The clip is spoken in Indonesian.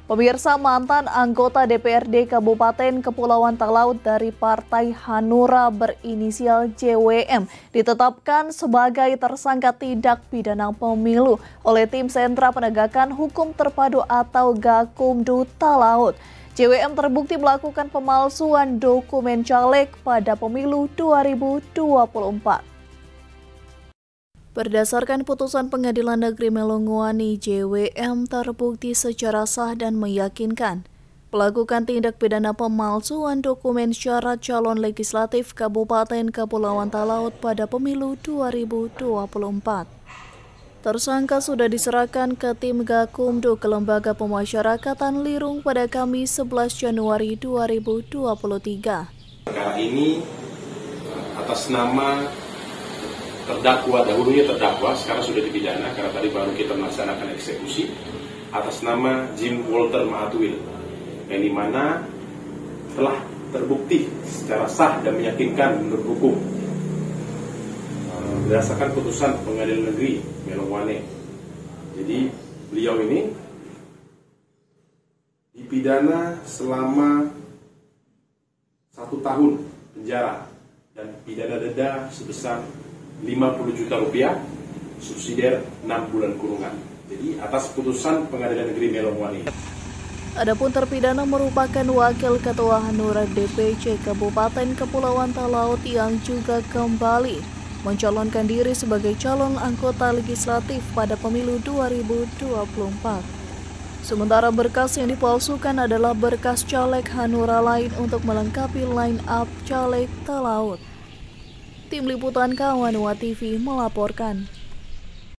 Pemirsa, mantan anggota DPRD Kabupaten Kepulauan Talaut dari Partai Hanura berinisial JWM ditetapkan sebagai tersangka tindak pidana pemilu oleh Tim Sentra Penegakan Hukum Terpadu atau Gakumdu Talaut. JWM terbukti melakukan pemalsuan dokumen caleg pada pemilu 2024. Berdasarkan putusan Pengadilan Negeri Melongoani, JWM terbukti secara sah dan meyakinkan melakukan tindak pidana pemalsuan dokumen syarat calon legislatif Kabupaten Kepulauan Talaut pada pemilu 2024. Tersangka sudah diserahkan ke tim Gakumdu ke Lembaga Pemasyarakatan Lirung pada Kamis 11 Januari 2023. Perkara ini atas nama terdakwa, dahulunya terdakwa, sekarang sudah dipidana karena tadi baru kita melaksanakan eksekusi atas nama Jim Walter Mahatwil, yang dimana telah terbukti secara sah dan meyakinkan menurut hukum berdasarkan putusan Pengadilan Negeri Melongoani. Jadi beliau ini dipidana selama 1 tahun penjara dan pidana denda sebesar 50 juta rupiah, subsidiar 6 bulan kurungan. Jadi atas putusan Pengadilan Negeri Melongoani. Adapun terpidana merupakan Wakil Ketua Hanura DPC Kabupaten Kepulauan Talaut yang juga kembali mencalonkan diri sebagai calon anggota legislatif pada pemilu 2024. Sementara berkas yang dipalsukan adalah berkas caleg Hanura lain untuk melengkapi line up caleg Talaut. Tim Liputan Kawanua TV melaporkan.